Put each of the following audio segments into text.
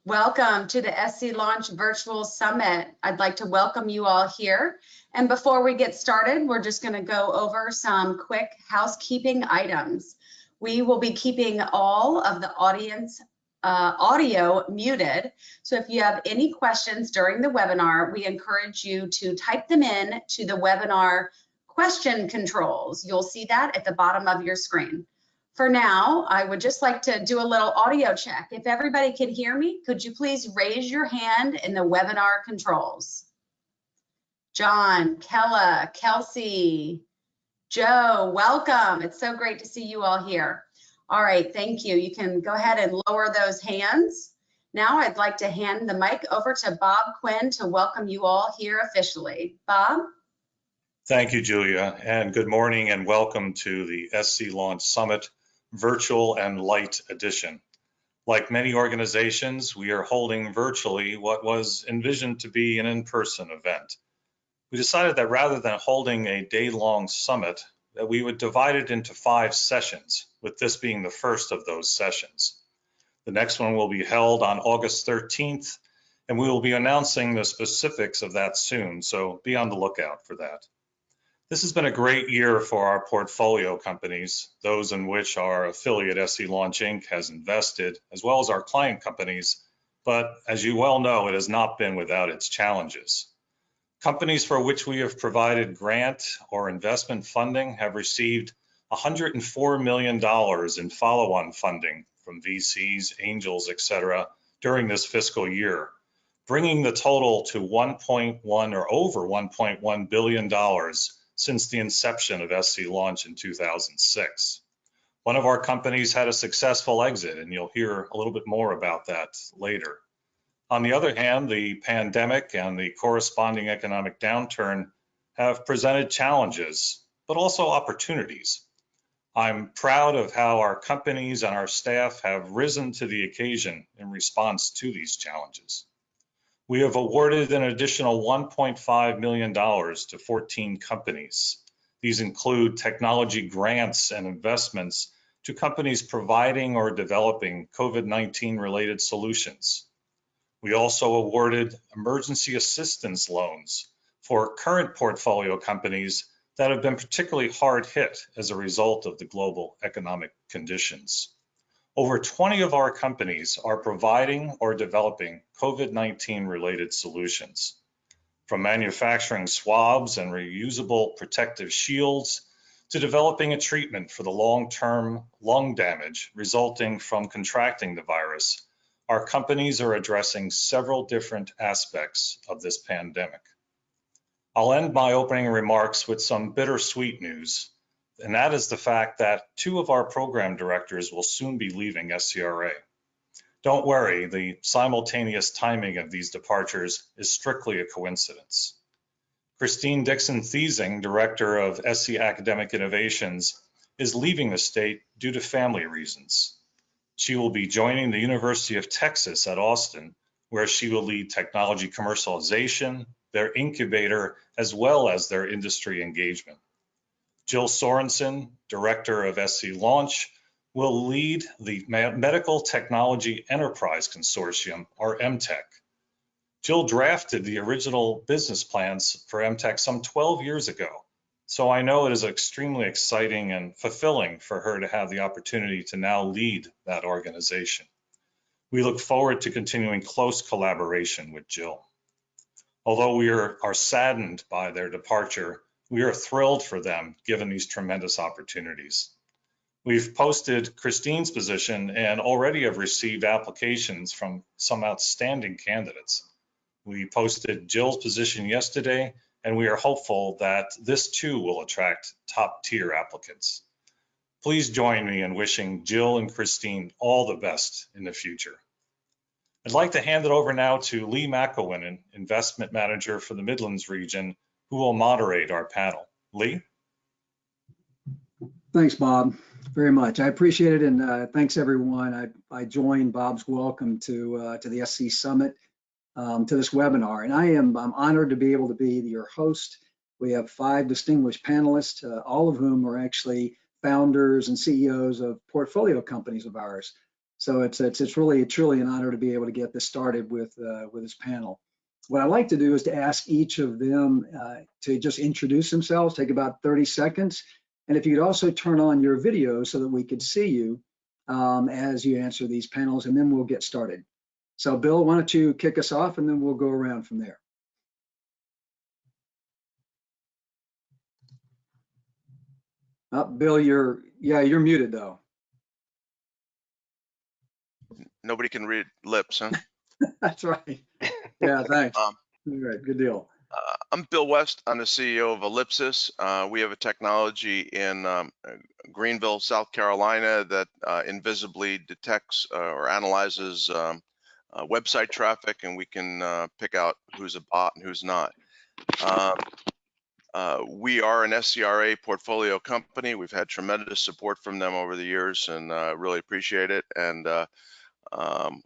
Welcome to the SC Launch Virtual Summit. I'd like to welcome you all here. And before we get started, we're just going to go over some quick housekeeping items. We will be keeping all of the audience audio muted. So if you have any questions during the webinar, we encourage you to type them in to the webinar question controls. You'll see that at the bottom of your screen. For now, I would just like to do a little audio check. If everybody can hear me, could you please raise your hand in the webinar controls? John, Kella, Kelsey, Joe, welcome. It's so great to see you all here. All right, thank you. You can go ahead and lower those hands. Now I'd like to hand the mic over to Bob Quinn to welcome you all here officially. Bob? Thank you, Julia, and good morning and welcome to the SC Launch Summit Virtual and Light Edition. Like many organizations, we are holding virtually what was envisioned to be an in-person event. We decided that rather than holding a day-long summit, that we would divide it into 5 sessions, with this being the first of those sessions. The next one will be held on August 13th, and we will be announcing the specifics of that soon, so be on the lookout for that. This has been a great year for our portfolio companies, those in which our affiliate SC Launch Inc. has invested, as well as our client companies, but as you well know, it has not been without its challenges. Companies for which we have provided grant or investment funding have received $104 million in follow-on funding from VCs, angels, etc. during this fiscal year, bringing the total to $1.1 or over $1.1 billion since the inception of SC Launch in 2006. One of our companies had a successful exit, and you'll hear a little bit more about that later. On the other hand, the pandemic and the corresponding economic downturn have presented challenges, but also opportunities. I'm proud of how our companies and our staff have risen to the occasion in response to these challenges. We have awarded an additional $1.5 million to 14 companies. These include technology grants and investments to companies providing or developing COVID-19 related solutions. We also awarded emergency assistance loans for current portfolio companies that have been particularly hard hit as a result of the global economic conditions. Over 20 of our companies are providing or developing COVID-19 related solutions, from manufacturing swabs and reusable protective shields to developing a treatment for the long-term lung damage resulting from contracting the virus. Our companies are addressing several different aspects of this pandemic. I'll end my opening remarks with some bittersweet news, and that is the fact that 2 of our program directors will soon be leaving SCRA. Don't worry, the simultaneous timing of these departures is strictly a coincidence. Christine Dixon-Thiesing, Director of SC Academic Innovations, is leaving the state due to family reasons. She will be joining the University of Texas at Austin, where she will lead technology commercialization, their incubator, as well as their industry engagement. Jill Sorensen, Director of SC Launch, will lead the Medical Technology Enterprise Consortium, or MTEC. Jill drafted the original business plans for MTEC some 12 years ago, so I know it is extremely exciting and fulfilling for her to have the opportunity to now lead that organization. We look forward to continuing close collaboration with Jill. Although we are saddened by their departure, we are thrilled for them given these tremendous opportunities. We've posted Christine's position and already have received applications from some outstanding candidates. We posted Jill's position yesterday, and we are hopeful that this too will attract top-tier applicants. Please join me in wishing Jill and Christine all the best in the future. I'd like to hand it over now to Lee McElwennan, Investment Manager for the Midlands region, who will moderate our panel. Lee? Thanks, Bob, very much. I appreciate it, and thanks everyone. I join Bob's welcome to the SC Summit, to this webinar, and I'm honored to be able to be your host. We have 5 distinguished panelists, all of whom are actually founders and CEOs of portfolio companies of ours. So it's really truly an honor to be able to get this started with this panel. What I'd like to do is to ask each of them to just introduce themselves, take about 30 seconds. And if you could also turn on your video so that we could see you as you answer these panels, and then we'll get started. So Bill, why don't you kick us off, and then we'll go around from there. Bill, you're muted though. Nobody can read lips, huh? That's right. Yeah, thanks. All right, good deal. I'm Bill West. I'm the CEO of Ellipsis. We have a technology in Greenville, South Carolina that invisibly detects or analyzes website traffic, and we can pick out who's a bot and who's not. We are an SCRA portfolio company. We've had tremendous support from them over the years, and really appreciate it. And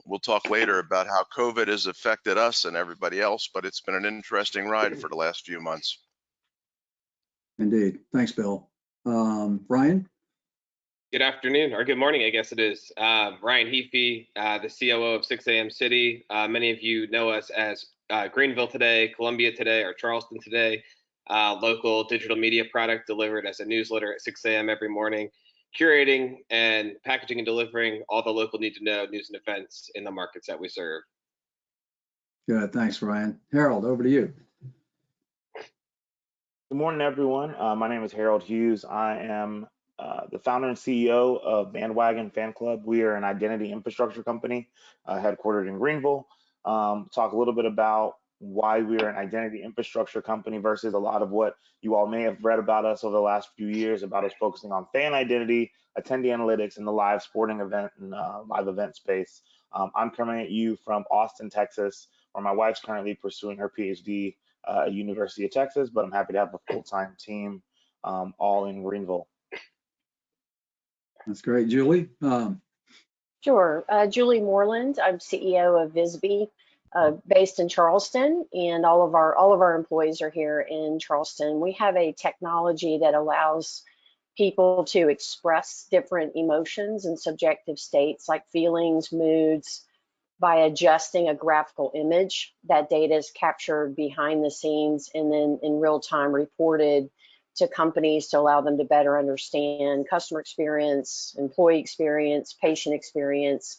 we'll talk later about how COVID has affected us and everybody else, but it's been an interesting ride for the last few months. Indeed. Thanks, Bill. Ryan? Good afternoon, or good morning, I guess it is. Ryan Heafy, the COO of 6 a.m. City. Many of you know us as Greenville Today, Columbia Today, or Charleston Today, local digital media product delivered as a newsletter at 6 a.m. every morning, curating and packaging and delivering all the local need to know news and events in the markets that we serve. Good, thanks, Ryan. Harold, over to you. Good morning, everyone. My name is Harold Hughes. I am the founder and CEO of Bandwagon Fan Club. We are an identity infrastructure company headquartered in Greenville. Talk a little bit about why we are an identity infrastructure company versus a lot of what you all may have read about us over the last few years about us focusing on fan identity, attendee analytics, and the live sporting event and live event space. I'm coming at you from Austin, Texas, where my wife's currently pursuing her PhD at University of Texas, but I'm happy to have a full-time team all in Greenville. That's great. Julie? Sure. Julie Moreland. I'm CEO of Visby, based in Charleston, and all of our employees are here in Charleston. We have a technology that allows people to express different emotions and subjective states like feelings, moods, by adjusting a graphical image. That data is captured behind the scenes and then in real time reported to companies to allow them to better understand customer experience, employee experience, patient experience,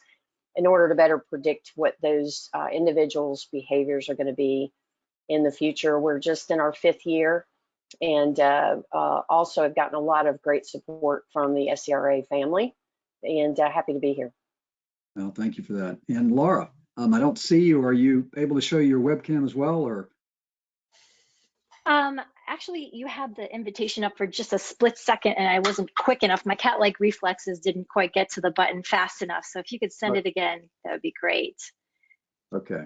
in order to better predict what those individuals' behaviors are going to be in the future. We're just in our 5th year, and also have gotten a lot of great support from the SCRA family, and happy to be here. Well, thank you for that. And Laura, I don't see you. Are you able to show your webcam as well, or? Actually, you had the invitation up for just a split second and I wasn't quick enough. My cat-like reflexes didn't quite get to the button fast enough. So if you could send it again, that would be great. Okay.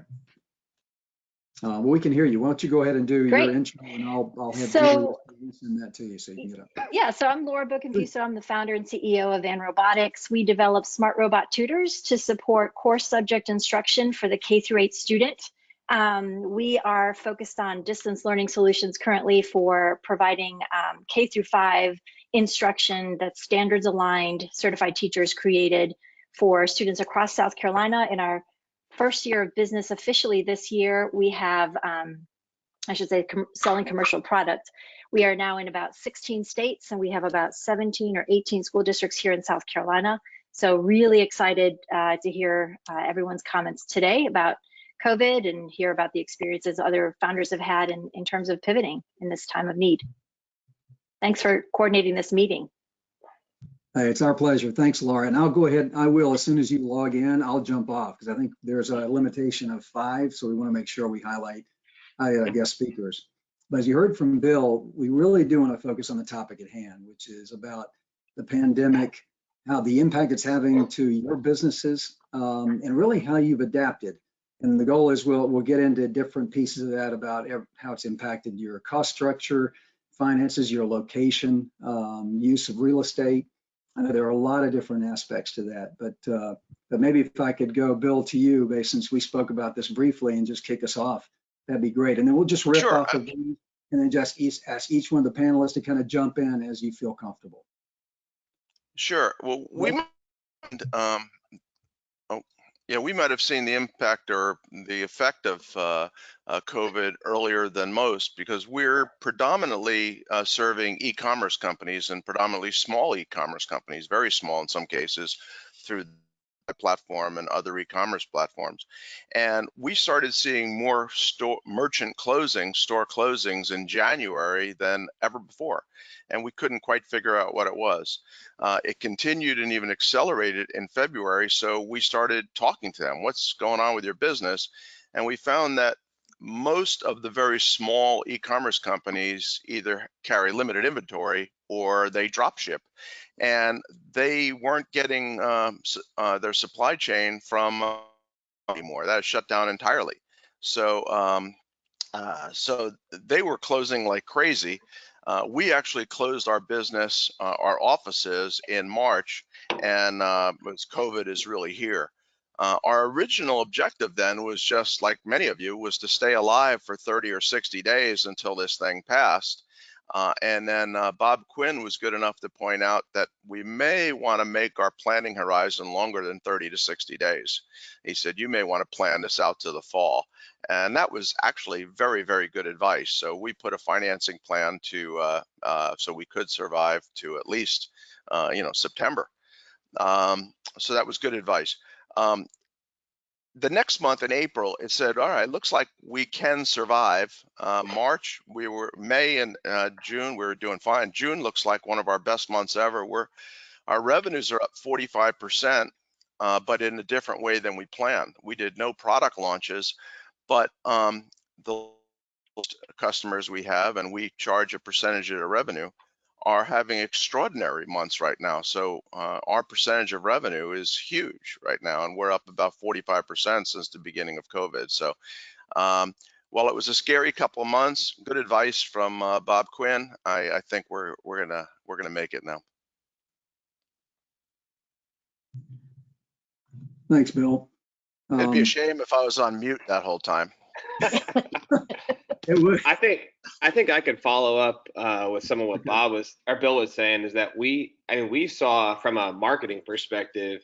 Well, we can hear you. Why don't you go ahead and do your intro, and I'll have Julie send that to you so you can get up. Yeah, so I'm Laura Bocampiso. I'm the founder and CEO of Van Robotics. We develop smart robot tutors to support core subject instruction for the K-8 student. We are focused on distance learning solutions currently for providing K-5 instruction that's standards aligned, certified teachers created for students across South Carolina. In our first year of business officially this year, we have, I should say, selling commercial product. We are now in about 16 states, and we have about 17 or 18 school districts here in South Carolina. So really excited to hear everyone's comments today about COVID and hear about the experiences other founders have had in terms of pivoting in this time of need. Thanks for coordinating this meeting. Hey, it's our pleasure. Thanks, Laura. And I'll go ahead. I will, as soon as you log in, I'll jump off because I think there's a limitation of 5. So we want to make sure we highlight guest speakers. But as you heard from Bill, we really do want to focus on the topic at hand, which is about the pandemic, how the impact it's having to your businesses, and really how you've adapted. And the goal is we'll get into different pieces of that about how it's impacted your cost structure, finances, your location, use of real estate. I know there are a lot of different aspects to that, but maybe if I could go, Bill, to you, since we spoke about this briefly, and just kick us off, that'd be great. And then we'll just rip off of these and then just ask each one of the panelists to kind of jump in as you feel comfortable. Sure. Well, we Yeah, we might have seen the impact or the effect of COVID earlier than most because we're predominantly serving e-commerce companies and predominantly small e-commerce companies, very small in some cases, through the platform and other e-commerce platforms. And we started seeing more store closings in January than ever before. And we couldn't quite figure out what it was. It continued and even accelerated in February. So we started talking to them. What's going on with your business? And we found that most of the very small e-commerce companies either carry limited inventory or they drop ship, and they weren't getting their supply chain from anymore. That is shut down entirely. So they were closing like crazy. We actually closed our business, our offices in March, and because COVID is really here. Our original objective then was just like many of you, was to stay alive for 30 or 60 days until this thing passed. And then Bob Quinn was good enough to point out that we may want to make our planning horizon longer than 30 to 60 days. He said, you may want to plan this out to the fall. And that was actually very, very good advice. So we put a financing plan to so we could survive to at least September. So that was good advice. The next month in April, it said, all right, looks like we can survive. March, May and June, we were doing fine. June looks like one of our best months ever. Our revenues are up 45%, but in a different way than we planned. We did no product launches, but the customers we have, and we charge a percentage of the revenue, are having extraordinary months right now. So our percentage of revenue is huge right now, and we're up about 45% since the beginning of COVID. So while it was a scary couple of months, good advice from Bob Quinn. I think we're gonna make it now. Thanks, Bill. It'd be a shame if I was on mute that whole time. It would. I think I could follow up with some of what Bill was saying, is that we saw from a marketing perspective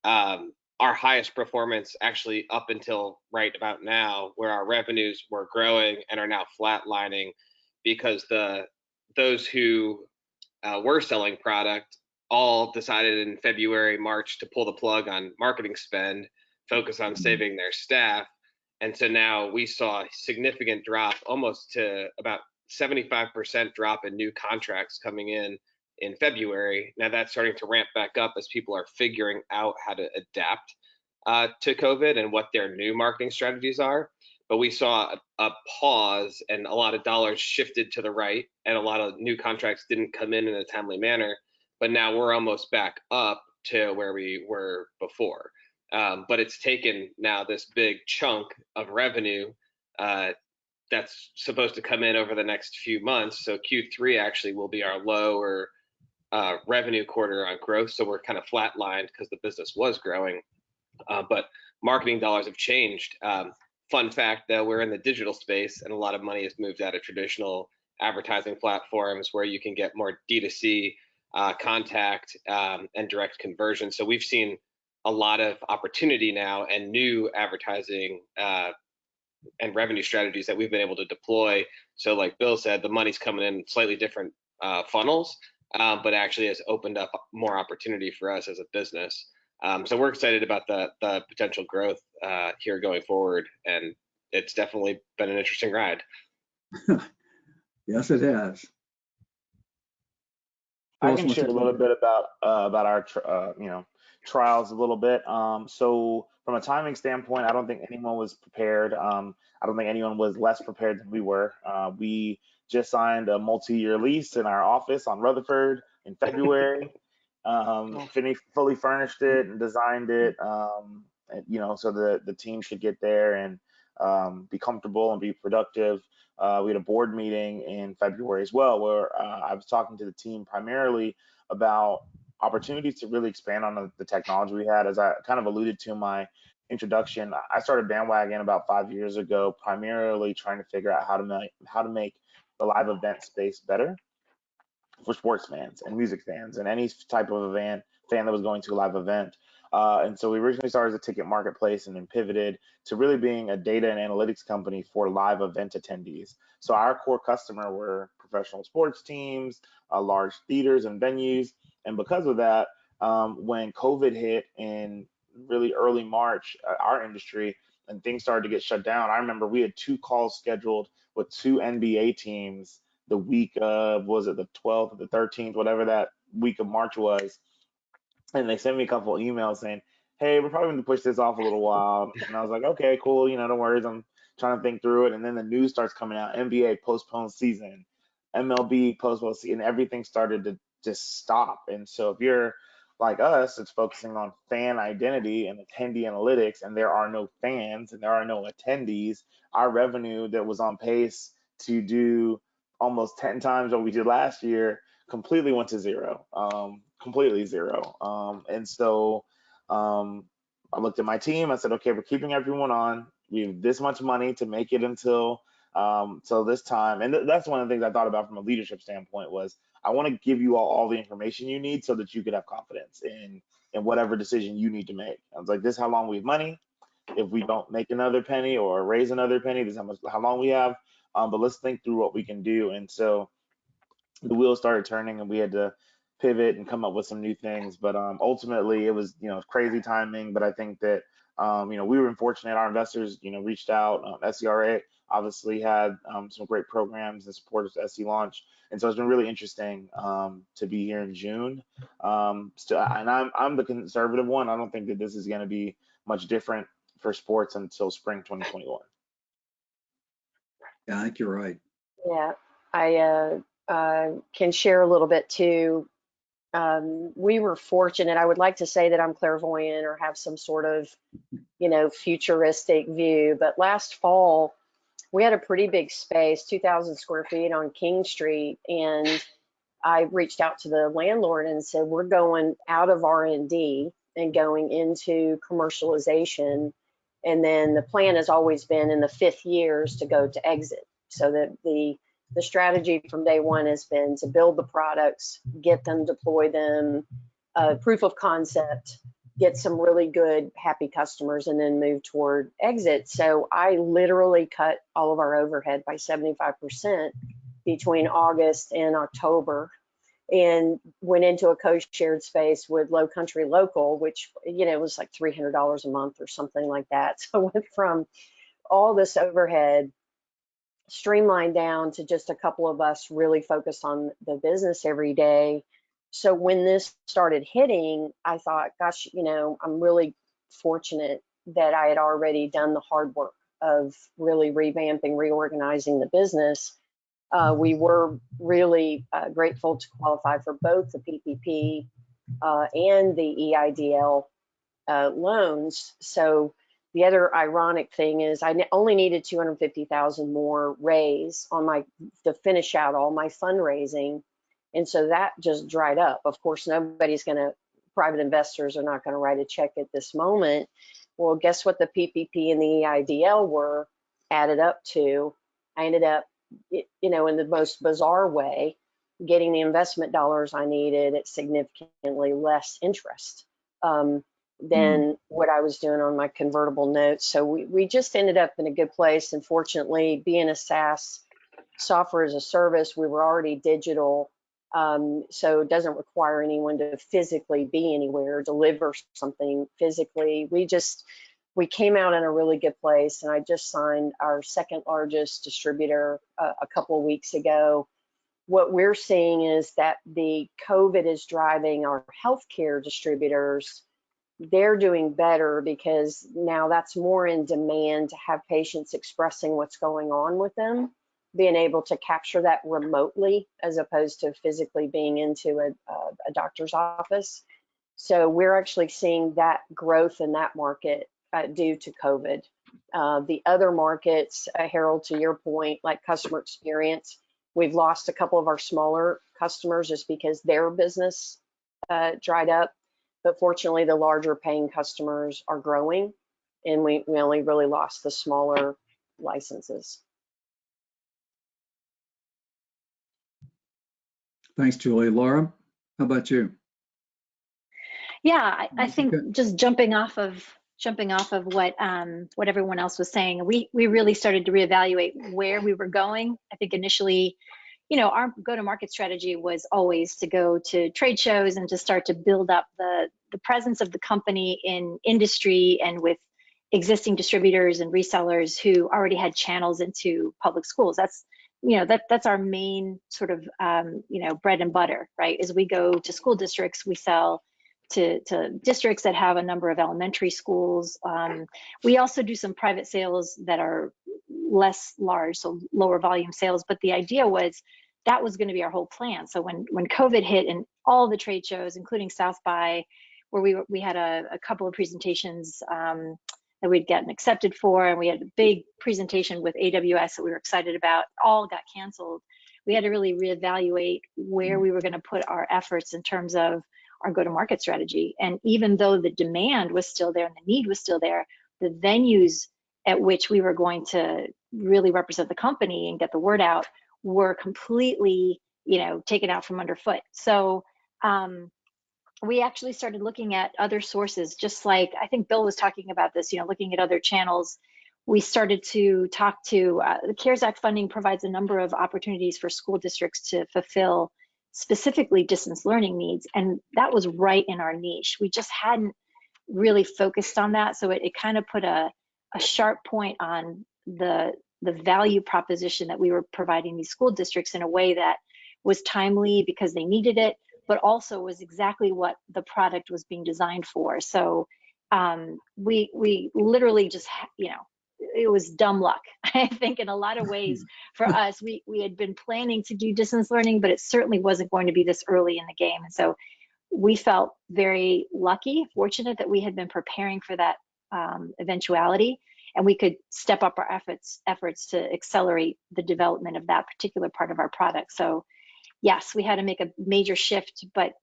our highest performance actually up until right about now, where our revenues were growing and are now flatlining because those who were selling product all decided in February, March to pull the plug on marketing spend, focus on saving their staff. And so now we saw a significant drop, almost to about 75% drop in new contracts coming in February. Now that's starting to ramp back up as people are figuring out how to adapt to COVID and what their new marketing strategies are. But we saw a pause, and a lot of dollars shifted to the right, and a lot of new contracts didn't come in a timely manner. But now we're almost back up to where we were before. But it's taken now this big chunk of revenue that's supposed to come in over the next few months. So Q3 actually will be our lower revenue quarter on growth. So we're kind of flatlined because the business was growing, but marketing dollars have changed. Fun fact, though, we're in the digital space, and a lot of money has moved out of traditional advertising platforms where you can get more D2C contact and direct conversion. So we've seen a lot of opportunity now and new advertising and revenue strategies that we've been able to deploy. So like Bill said, the money's coming in slightly different funnels, but actually has opened up more opportunity for us as a business. So we're excited about the potential growth here going forward, and it's definitely been an interesting ride. Yes, it has. I can share a little bit about our trials a little bit. So from a timing standpoint, I don't think anyone was prepared. I don't think anyone was less prepared than we were. We just signed a multi-year lease in our office on Rutherford in February. Fully furnished it and designed it, so the team should get there and be comfortable and be productive. We had a board meeting in February as well, where I was talking to the team primarily about opportunities to really expand on the technology we had. As I kind of alluded to in my introduction, I started Bandwagon about 5 years ago, primarily trying to figure out how to make the live event space better for sports fans and music fans and any type of fan that was going to a live event. And so we originally started as a ticket marketplace and then pivoted to really being a data and analytics company for live event attendees. So our core customer were professional sports teams, large theaters and venues. And because of that, when COVID hit in really early March, our industry, and things started to get shut down, I remember we had 2 calls scheduled with 2 NBA teams the week of, was it the 12th or the 13th, whatever that week of March was. And they sent me a couple of emails saying, hey, we're probably going to push this off a little while. And I was like, okay, cool. You know, no worries. I'm trying to think through it. And then the news starts coming out. NBA postponed season, MLB postponed season, and everything started to just stop. And so if you're like us, it's focusing on fan identity and attendee analytics, and there are no fans and there are no attendees. Our revenue that was on pace to do almost 10 times what we did last year completely went to zero, completely zero. And so I looked at my team. I said, okay, we're keeping everyone on. We have this much money to make it until till this time. And that's one of the things I thought about from a leadership standpoint was I want to give you all the information you need so that you could have confidence in whatever decision you need to make. I was like, this is how long we have money. If we don't make another penny or raise another penny, this is how long we have. But let's think through what we can do. And so the wheels started turning and we had to pivot and come up with some new things. But ultimately it was, crazy timing. But I think that, we were fortunate. Our investors, reached out. SCRA obviously had some great programs and support of SC launch. And so it's been really interesting to be here in June. And I'm the conservative one. I don't think that this is going to be much different for sports until spring 2021. Yeah, I think you're right. Yeah, I can share a little bit too. We were fortunate. I would like to say that I'm clairvoyant or have some sort of, futuristic view, but last fall we had a pretty big space, 2,000 square feet on King Street, and I reached out to the landlord and said, we're going out of R&D and going into commercialization. And then the plan has always been in the 5th years to go to exit. So that the strategy from day one has been to build the products, get them, deploy them, proof of concept, get some really good, happy customers, and then move toward exit. So I literally cut all of our overhead by 75% between August and October, and went into a co-shared space with Low Country Local, which, was like $300 a month or something like that. So I went from all this overhead streamlined down to just a couple of us really focused on the business every day. So when this started hitting, I thought, gosh, I'm really fortunate that I had already done the hard work of really revamping, reorganizing the business. We were really grateful to qualify for both the PPP and the EIDL loans. So the other ironic thing is I only needed 250,000 more raise on to finish out all my fundraising. And so that just dried up. Of course, private investors are not going to write a check at this moment. Well, guess what the PPP and the EIDL were added up to? I ended up, in the most bizarre way, getting the investment dollars I needed at significantly less interest than what I was doing on my convertible notes. So we just ended up in a good place. And fortunately, being a SaaS, software as a service, we were already digital. So it doesn't require anyone to physically be anywhere, deliver something physically. We came out in a really good place. And I just signed our 2nd largest distributor a couple of weeks ago. What we're seeing is that the COVID is driving our healthcare distributors. They're doing better because now that's more in demand to have patients expressing what's going on with them, being able to capture that remotely as opposed to physically being into a doctor's office. So we're actually seeing that growth in that market due to COVID. The other markets, Harold, to your point, like customer experience, we've lost a couple of our smaller customers just because their business dried up. But fortunately, the larger paying customers are growing, and we only really lost the smaller licenses. Thanks, Julie. Laura, how about you? Yeah, I think Okay. just jumping off of what everyone else was saying, we really started to reevaluate where we were going. I think initially, our go-to-market strategy was always to go to trade shows and to start to build up the presence of the company in industry and with existing distributors and resellers who already had channels into public schools. That's that's our main sort of bread and butter, right? As we go to school districts, we sell to districts that have a number of elementary schools. We also do some private sales that are less large, so lower volume sales. But the idea was that was going to be our whole plan. So when COVID hit and all the trade shows, including South by, where we had a couple of presentations that we'd gotten accepted for, and we had a big presentation with AWS that we were excited about, all got canceled. We had to really reevaluate where we were going to put our efforts in terms of our go-to-market strategy. And even though the demand was still there and the need was still there, the venues at which we were going to really represent the company and get the word out were completely, taken out from underfoot. So we actually started looking at other sources, just like I think Bill was talking about this, looking at other channels. We started to talk to the CARES Act funding provides a number of opportunities for school districts to fulfill specifically distance learning needs. And that was right in our niche. We just hadn't really focused on that. So it kind of put a sharp point on the value proposition that we were providing these school districts in a way that was timely because they needed it, but also was exactly what the product was being designed for. So we literally just, it was dumb luck, I think, in a lot of ways for us. We had been planning to do distance learning, but it certainly wasn't going to be this early in the game. And so we felt very lucky, fortunate that we had been preparing for that eventuality, and we could step up our efforts to accelerate the development of that particular part of our product. So yes, we had to make a major shift, but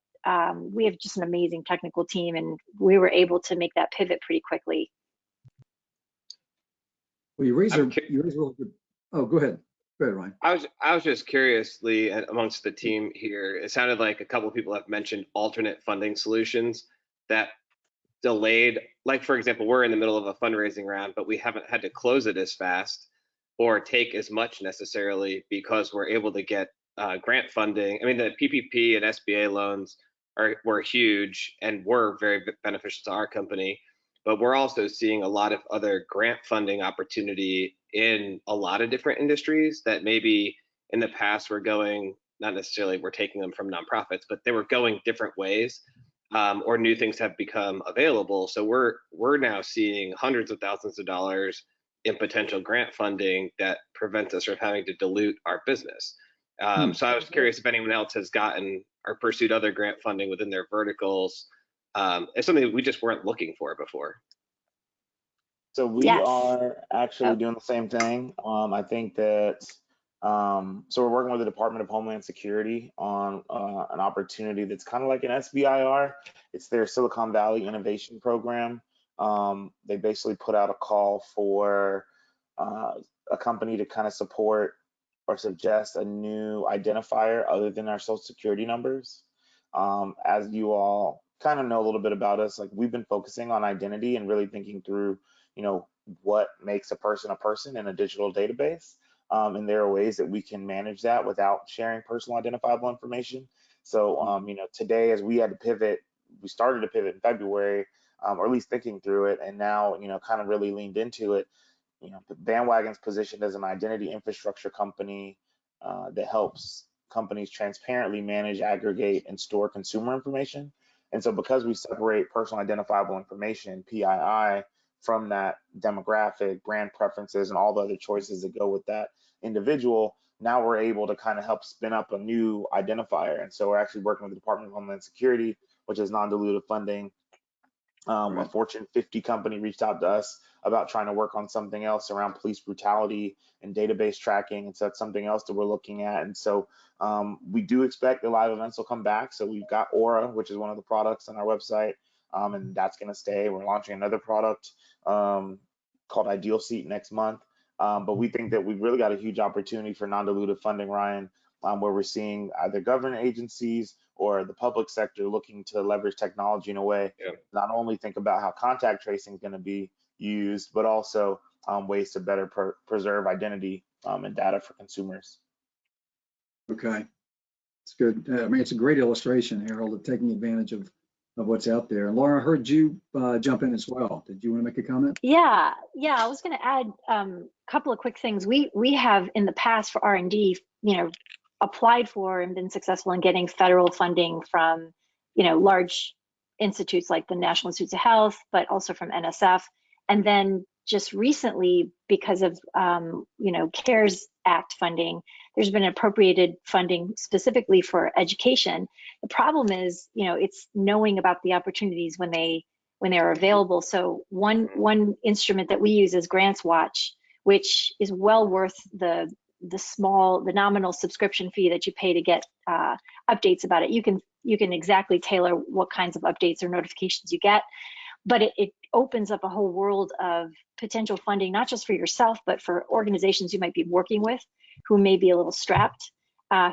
we have just an amazing technical team, and we were able to make that pivot pretty quickly. Well, you raise a really good. Oh, go ahead. Go ahead, Ryan. I was just curious, Lee, amongst the team here, it sounded like a couple of people have mentioned alternate funding solutions that delayed, like for example, we're in the middle of a fundraising round, but we haven't had to close it as fast or take as much necessarily because we're able to get grant funding. I mean, the PPP and SBA loans were huge and were very beneficial to our company, but we're also seeing a lot of other grant funding opportunity in a lot of different industries that maybe in the past were going, not necessarily we're taking them from nonprofits, but they were going different ways, or new things have become available. So we're now seeing hundreds of thousands of dollars in potential grant funding that prevents us from having to dilute our business. So I was curious if anyone else has gotten or pursued other grant funding within their verticals. It's something we just weren't looking for before. So we Yes. are actually doing the same thing. I think that, so we're working with the Department of Homeland Security on an opportunity that's kind of like an SBIR. It's their Silicon Valley Innovation Program. They basically put out a call for a company to kind of support or suggest a new identifier other than our social security numbers. As you all kind of know a little bit about us, like we've been focusing on identity and really thinking through, what makes a person in a digital database. And there are ways that we can manage that without sharing personal identifiable information. So, today as we had to pivot, we started to pivot in February, or at least thinking through it, and now, kind of really leaned into it. Bandwagon's positioned as an identity infrastructure company that helps companies transparently manage, aggregate, and store consumer information. And so because we separate personal identifiable information, PII, from that demographic, brand preferences, and all the other choices that go with that individual, now we're able to kind of help spin up a new identifier. And so we're actually working with the Department of Homeland Security, which is non-dilutive funding. A Fortune 50 company reached out to us about trying to work on something else around police brutality and database tracking. And so that's something else that we're looking at. And so we do expect the live events will come back. So we've got Aura, which is one of the products on our website, and that's going to stay. We're launching another product called Ideal Seat next month. But we think that we've really got a huge opportunity for non-dilutive funding, Ryan, where we're seeing either government agencies or the public sector looking to leverage technology in a way, not only think about how contact tracing is going to be used, but also ways to better preserve identity and data for consumers. Okay, it's good. I mean, it's a great illustration, Harold, of taking advantage of what's out there. And Laura, I heard you jump in as well. Did you want to make a comment? Yeah, I was going to add a couple of quick things. We have in the past for R&D, applied for and been successful in getting federal funding from, large institutes like the National Institutes of Health, but also from NSF. And then just recently, because of, CARES Act funding, there's been appropriated funding specifically for education. The problem is, it's knowing about the opportunities when they are available. So one instrument that we use is Grants Watch, which is well worth the nominal subscription fee that you pay to get updates about it. You can exactly tailor what kinds of updates or notifications you get, but it opens up a whole world of potential funding, not just for yourself, but for organizations you might be working with who may be a little strapped,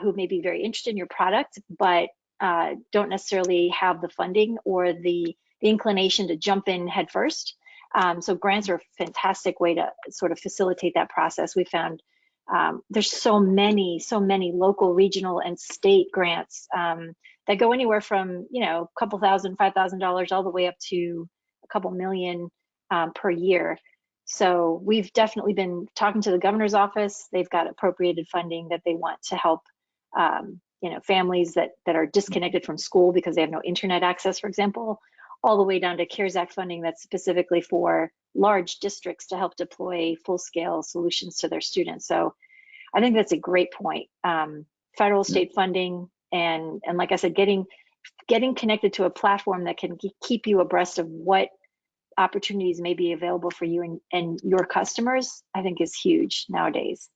who may be very interested in your product, but don't necessarily have the funding or the inclination to jump in head first. So grants are a fantastic way to sort of facilitate that process. We found there's so many local, regional, and state grants that go anywhere from a couple $1,000, $5,000 all the way up to a couple million per year. So we've definitely been talking to the governor's office. They've got appropriated funding that they want to help families that are disconnected from school because they have no internet access, for example, all the way down to CARES Act funding that's specifically for large districts to help deploy full-scale solutions to their students. So I think that's a great point. Federal, state funding, and like I said, getting connected to a platform that can keep you abreast of what opportunities may be available for you and your customers, I think is huge nowadays.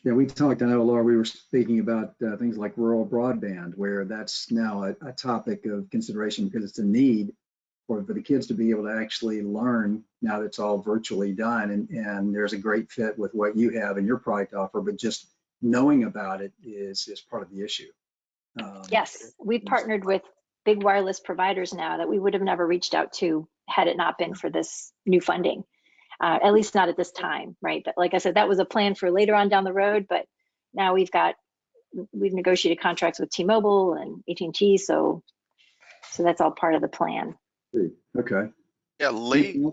Yeah, we talked, I know, Laura, we were speaking about things like rural broadband, where that's now a topic of consideration because it's a need for the kids to be able to actually learn now that it's all virtually done. And there's a great fit with what you have in your product offer, but just knowing about it is part of the issue. Yes, we've partnered with big wireless providers now that we would have never reached out to had it not been for this new funding. At least not at this time, right? But like I said, that was a plan for later on down the road, but now we've negotiated contracts with T-Mobile and AT&T, so that's all part of the plan. Okay. Yeah, Lee,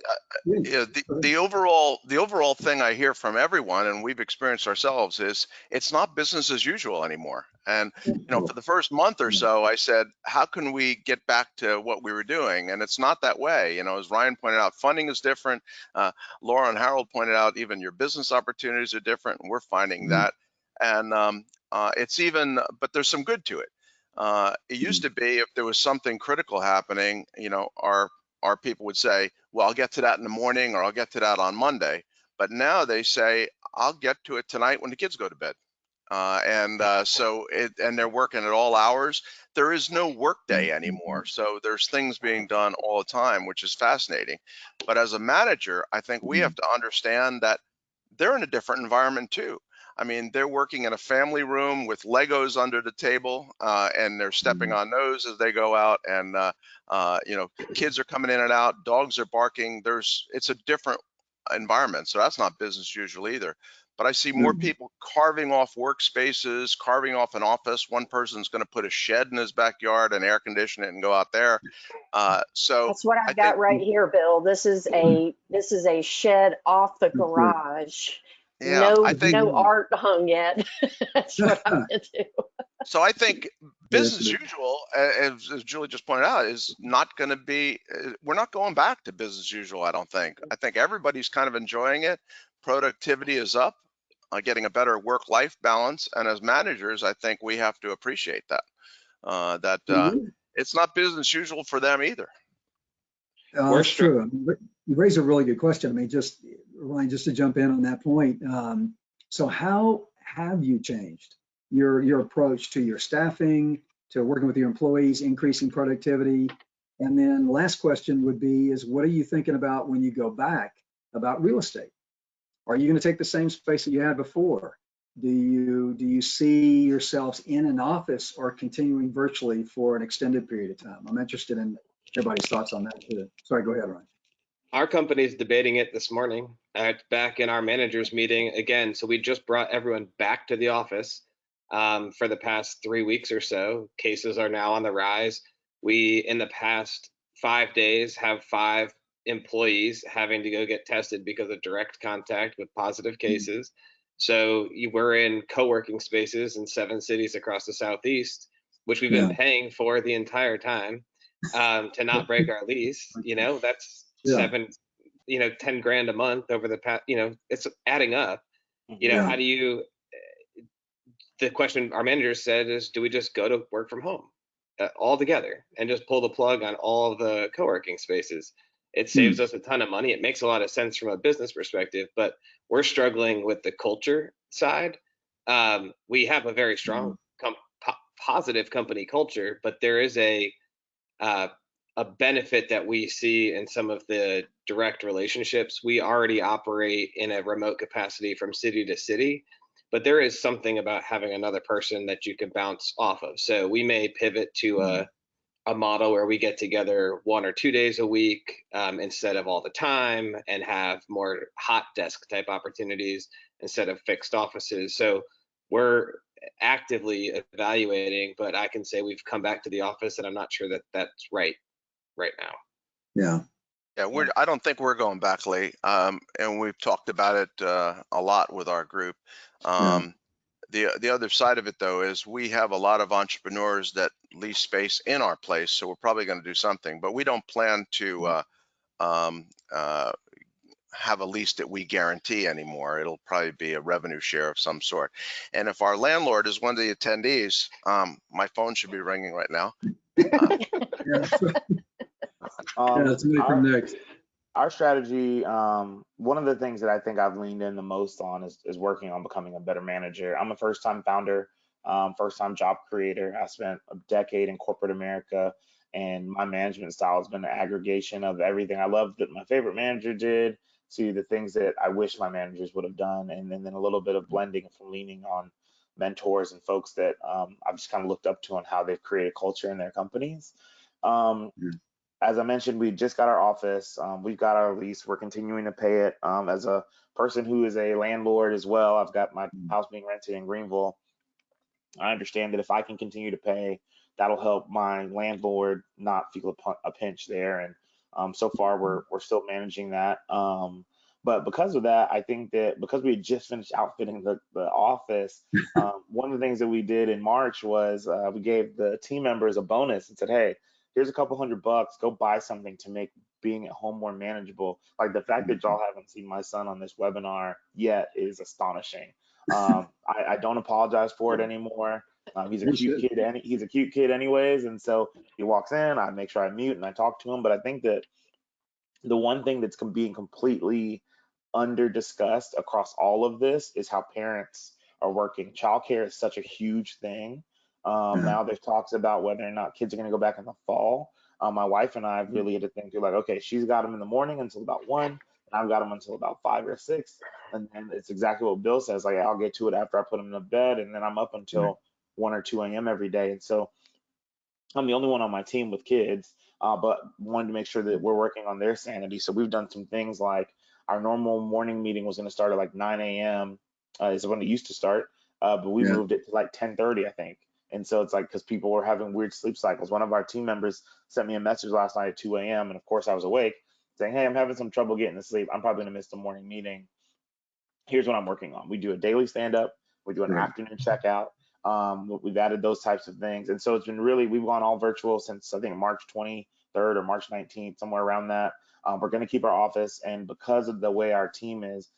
the overall thing I hear from everyone, and we've experienced ourselves, is it's not business as usual anymore. And for the first month or so, I said, how can we get back to what we were doing? And it's not that way. As Ryan pointed out, funding is different. Laura and Harold pointed out, even your business opportunities are different, and we're finding that. And but there's some good to it. It used to be if there was something critical happening, our people would say, well, I'll get to that in the morning, or I'll get to that on Monday. But now they say, I'll get to it tonight when the kids go to bed. And they're working at all hours. There is no work day anymore. So there's things being done all the time, which is fascinating. But as a manager, I think we have to understand that they're in a different environment too. I mean, they're working in a family room with Legos under the table, and they're stepping on those as they go out, and kids are coming in and out, dogs are barking. It's a different environment, so that's not business usual either. But I see more people carving off workspaces, carving off an office. One person's going to put a shed in his backyard and air condition it and go out there. So that's what I've got right here, Bill. This is a shed off the garage. Yeah, no art hung yet. That's what I'm gonna do. So I think business as usual, as Julie just pointed out, is not going to be. We're not going back to business as usual. I don't think. I think everybody's kind of enjoying it. Productivity is up, getting a better work-life balance, and as managers, I think we have to appreciate that. It's not business as usual for them either. That's true. You raise a really good question. I mean, Ryan, just to jump in on that point. So how have you changed your approach to your staffing, to working with your employees, increasing productivity? And then the last question would be, what are you thinking about when you go back about real estate? Are you going to take the same space that you had before? do you see yourselves in an office or continuing virtually for an extended period of time? I'm interested in everybody's thoughts on that too. Sorry, go ahead, Ryan. Our company's debating it this morning. Back in our managers meeting again. So we just brought everyone back to the office for the past 3 weeks or so. Cases are now on the rise. We, in the past 5 days, have 5 employees having to go get tested because of direct contact with positive cases. So we're in co-working spaces in 7 cities across the Southeast, which we've been paying for the entire time to not break our lease. That's 10 grand a month over the past, it's adding up. How do you, the question our manager said is, do we just go to work from home all together and just pull the plug on all the co-working spaces? It saves us a ton of money. It makes a lot of sense from a business perspective, but we're struggling with the culture side. We have a very strong positive company culture, but there is a benefit that we see in some of the direct relationships. We already operate in a remote capacity from city to city, but there is something about having another person that you can bounce off of. So we may pivot to a model where we get together 1 or 2 days a week instead of all the time, and have more hot desk type opportunities instead of fixed offices. So we're actively evaluating, but I can say we've come back to the office, and I'm not sure that that's right now. Yeah, I don't think we're going back late, and we've talked about it a lot with our group. The other side of it, though, is we have a lot of entrepreneurs that lease space in our place, so we're probably going to do something. But we don't plan to have a lease that we guarantee anymore. It'll probably be a revenue share of some sort. And if our landlord is one of the attendees, my phone should be ringing right now. Our strategy, one of the things that I think I've leaned in the most on is working on becoming a better manager. I'm a first-time founder, first-time job creator. I spent a decade in corporate America, and my management style has been an aggregation of everything I loved that my favorite manager did to the things that I wish my managers would have done, and then a little bit of blending from leaning on mentors and folks that I've just kind of looked up to on how they've created culture in their companies. As I mentioned, we just got our office. We've got our lease. We're continuing to pay it. As a person who is a landlord as well, I've got my house being rented in Greenville. I understand that if I can continue to pay, that'll help my landlord not feel a pinch there. And so far, we're still managing that. But because of that, I think that because we had just finished outfitting the office, one of the things that we did in March was we gave the team members a bonus and said, hey, here's a couple $100, go buy something to make being at home more manageable. Like the fact that y'all haven't seen my son on this webinar yet is astonishing. I don't apologize for it anymore. He's a cute kid, and he's a cute kid anyways. And so he walks in, I make sure I mute and I talk to him. But I think that the one thing that's being completely under discussed across all of this is how parents are working. Childcare is such a huge thing. Now there's talks about whether or not kids are going to go back in the fall. My wife and I really had to think through, like, okay, she's got them in the morning until about 1, and I've got them until about 5 or 6. And then it's exactly what Bill says, like, I'll get to it after I put them in bed, and then I'm up until 1 or 2 a.m. every day. And so I'm the only one on my team with kids, but wanted to make sure that we're working on their sanity. So we've done some things like our normal morning meeting was going to start at like 9 a.m. Is when it used to start, but we moved it to like 10:30, I think. And so it's like, because people were having weird sleep cycles. One of our team members sent me a message last night at 2 a.m. And of course I was awake, saying, hey, I'm having some trouble getting to sleep. I'm probably gonna miss the morning meeting. Here's what I'm working on. We do a daily stand-up. We do an afternoon checkout. We've added those types of things. And so it's been really, we've gone all virtual since I think March 23rd or March 19th, somewhere around that. We're gonna keep our office. And because of the way our team is,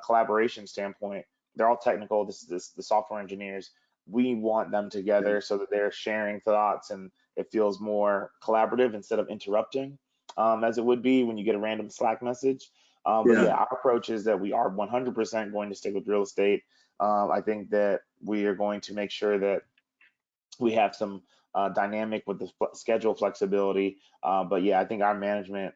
collaboration standpoint, they're all technical. This is the software engineers. We want them together so that they're sharing thoughts and it feels more collaborative instead of interrupting, as it would be when you get a random Slack message. But yeah, our approach is that we are 100% going to stick with real estate. I think that we are going to make sure that we have some dynamic with the schedule flexibility. But yeah, I think our management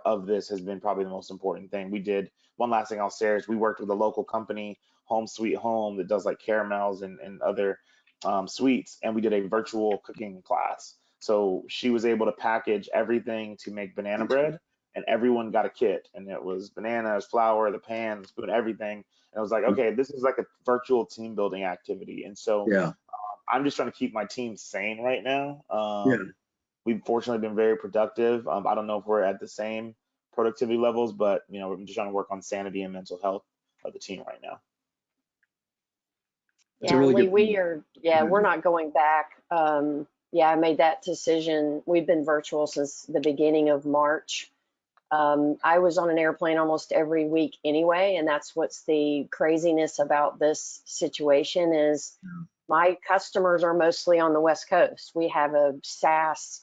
of this has been probably the most important thing. We did one last thing I'll share is we worked with a local company, Home Sweet Home that does like caramels and other sweets, and we did a virtual cooking class. So she was able to package everything to make banana bread, and everyone got a kit, and it was bananas, flour, the pan, the spoon, everything. And it was like, okay, this is like a virtual team building activity. And so Yeah. I'm just trying to keep my team sane right now. Yeah. We've fortunately been very productive. I don't know if we're at the same productivity levels, but we're just trying to work on sanity and mental health of the team right now. That's a Yeah, really Lee, good we point. are, Yeah. we're not going back. Yeah, I made that decision. We've been virtual since the beginning of March. I was on an airplane almost every week anyway, and that's what's the craziness about this situation is my customers are mostly on the West Coast. We have a SaaS,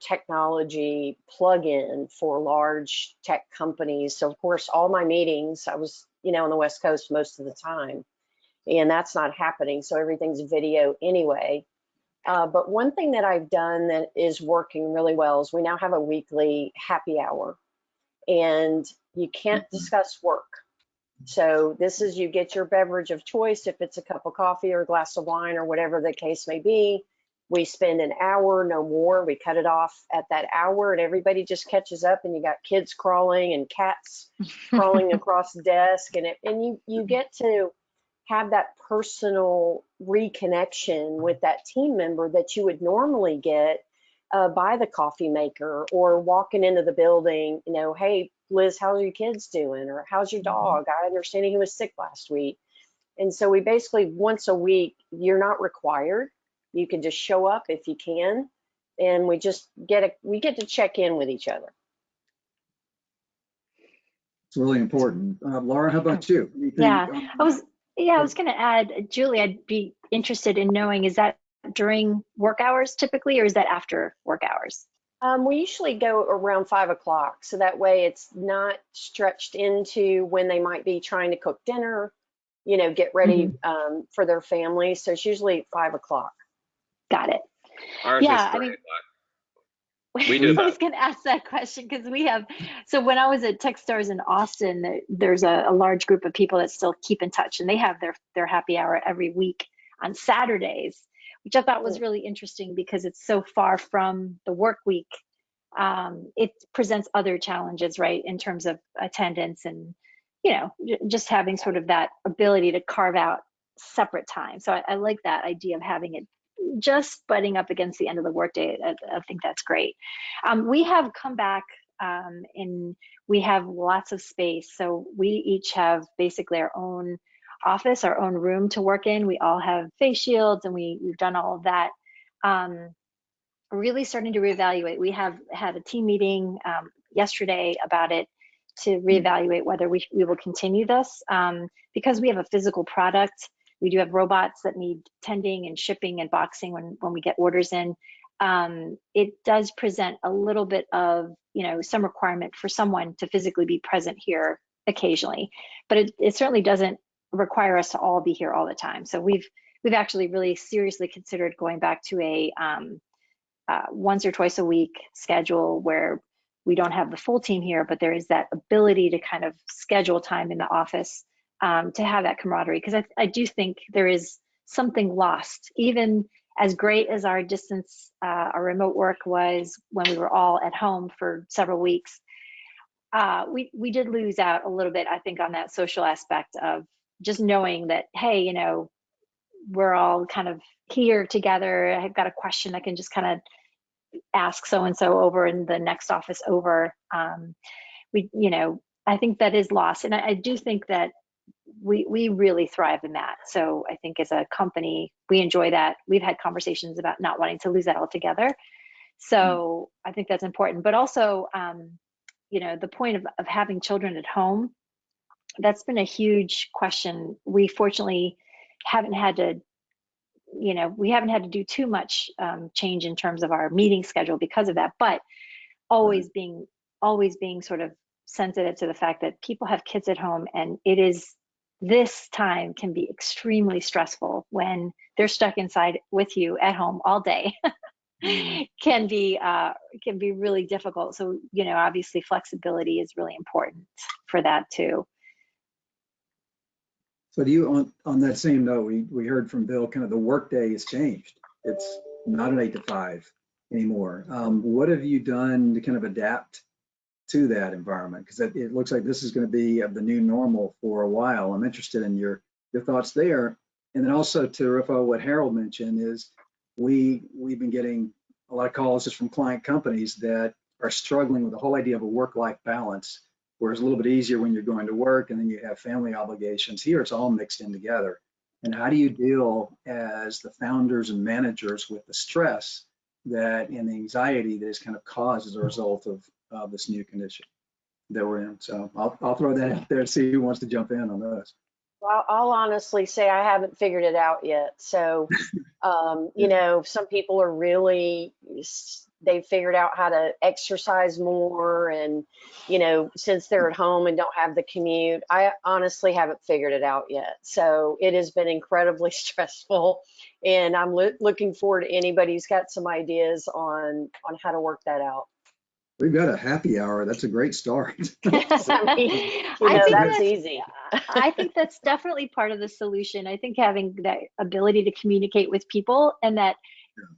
technology plugin for large tech companies. So of course, all my meetings, I was, on the West Coast most of the time, and that's not happening. So everything's video anyway. But one thing that I've done that is working really well is we now have a weekly happy hour, and you can't discuss work. So this is, you get your beverage of choice, if it's a cup of coffee or a glass of wine or whatever the case may be. We spend an hour, no more. We cut it off at that hour, and everybody just catches up, and you got kids crawling and cats crawling across the desk, and you get to have that personal reconnection with that team member that you would normally get by the coffee maker or walking into the building, hey, Liz, how's your kids doing? Or how's your dog? I understand he was sick last week. And so we basically, once a week, you're not required. You can just show up if you can. And we just get to check in with each other. It's really important. Laura, how about you? Anything Yeah, on- I was going to add, Julie, I'd be interested in knowing, is that during work hours typically, or is that after work hours? We usually go around 5 o'clock, so that way it's not stretched into when they might be trying to cook dinner, get ready for their family. So it's usually 5 o'clock. Got it. Ours Yeah, is I mean, 3 o'clock. We do I was going to ask that question because so when I was at Techstars in Austin, there's a large group of people that still keep in touch, and they have their happy hour every week on Saturdays, which I thought was really interesting because it's so far from the work week. It presents other challenges, right, in terms of attendance and, just having sort of that ability to carve out separate time. So I like that idea of having it just butting up against the end of the workday. I think that's great. We have come back and we have lots of space. So we each have basically our own office, our own room to work in. We all have face shields, and we've done all of that. Really starting to reevaluate. We have had a team meeting yesterday about it to reevaluate whether we will continue this. Because we have a physical product, we do have robots that need tending and shipping and boxing when we get orders in. It does present a little bit of, some requirement for someone to physically be present here occasionally, but it certainly doesn't require us to all be here all the time. So we've actually really seriously considered going back to a once or twice a week schedule where we don't have the full team here, but there is that ability to kind of schedule time in the office to have that camaraderie. Because I do think there is something lost, even as great as our distance, our remote work was when we were all at home for several weeks. We did lose out a little bit, I think, on that social aspect of just knowing that, hey, we're all kind of here together. I've got a question, I can just kind of ask so-and-so over in the next office over. I think that is lost. And I do think that we really thrive in that. So I think as a company, we enjoy that. We've had conversations about not wanting to lose that altogether. So I think that's important. But also, the point of having children at home, that's been a huge question. We fortunately haven't had to do too much change in terms of our meeting schedule because of that, but always being sort of sensitive to the fact that people have kids at home, and this time can be extremely stressful when they're stuck inside with you at home all day. can be really difficult. So, obviously flexibility is really important for that too. So do you, on that same note, we heard from Bill, kind of the workday has changed. It's not an 8 to 5 anymore. What have you done to kind of adapt to that environment? Because it looks like this is going to be the new normal for a while. I'm interested in your thoughts there. And then also to riff on what Harold mentioned is we've been getting a lot of calls just from client companies that are struggling with the whole idea of a work-life balance, where it's a little bit easier when you're going to work and then you have family obligations. Here it's all mixed in together. And how do you deal as the founders and managers with the stress that and the anxiety that is kind of caused as a result of this new condition that we're in? So I'll throw that out there and see who wants to jump in on this. Well, I'll honestly say I haven't figured it out yet. So, you know, some people are really, they've figured out how to exercise more. And, you know, since they're at home and don't have the commute, I honestly haven't figured it out yet. So it has been incredibly stressful. And I'm looking forward to anybody who's got some ideas on how to work that out. We've got a happy hour. That's a great start. I mean, you I know, think that's easy. I think that's definitely part of the solution. I think having that ability to communicate with people, and that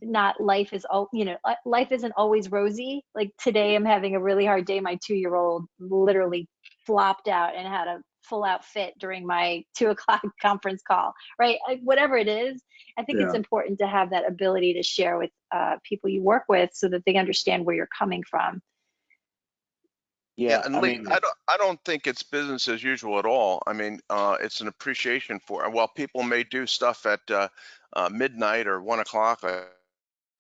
not life is all, you know, life isn't always rosy. Like today I'm having a really hard day. My 2-year-old literally flopped out and had a full out fit during my 2 o'clock conference call, right? Whatever it is, I think it's important to have that ability to share with people you work with so that they understand where you're coming from. Yeah, Yeah, and I Lee, mean, I don't think it's business as usual at all. I mean, it's an appreciation for, and while people may do stuff at midnight or 1 o'clock,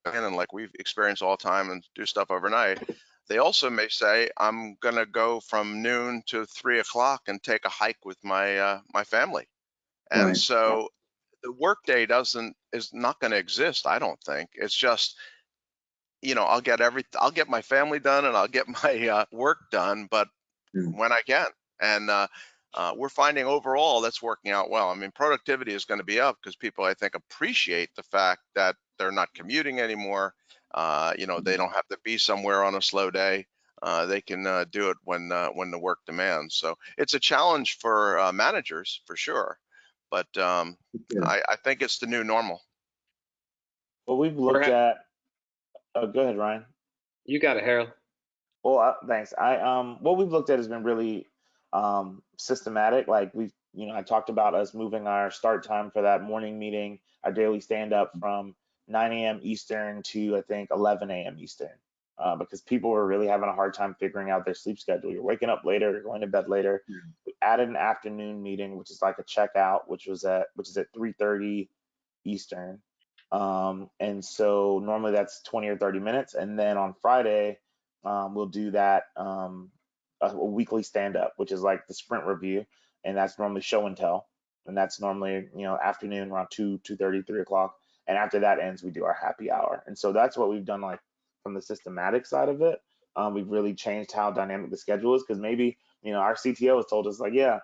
and like we've experienced all the time, and do stuff overnight, they also may say, I'm gonna go from noon to 3 o'clock and take a hike with my my family. And Right. so the workday is not going to exist. I don't think. It's just, you know, I'll get my family done and I'll get my work done, but when I can. And we're finding overall that's working out well. I mean, productivity is going to be up because people, I think, appreciate the fact that they're not commuting anymore. You know, they don't have to be somewhere on a slow day. They can do it when the work demands. So it's a challenge for managers for sure, but I think it's the new normal. what we've looked at, oh, go ahead, Ryan. You got it, Harold. Well, thanks. What we've looked at has been really systematic. Like I talked about us moving our start time for that morning meeting, our daily stand up from 9 a.m. Eastern to I think 11 a.m. Eastern, because people were really having a hard time figuring out their sleep schedule. You're waking up later, you're going to bed later. We added an afternoon meeting, which is like a checkout, which is at 3:30 Eastern. And so normally that's 20 or 30 minutes, and then on Friday we'll do that a weekly stand up, which is like the sprint review, and that's normally show and tell, and that's normally afternoon around 2:30, 3 o'clock, and after that ends, we do our happy hour. And so that's what we've done, like from the systematic side of it. We've really changed how dynamic the schedule is, because maybe our CTO has told us like, yeah,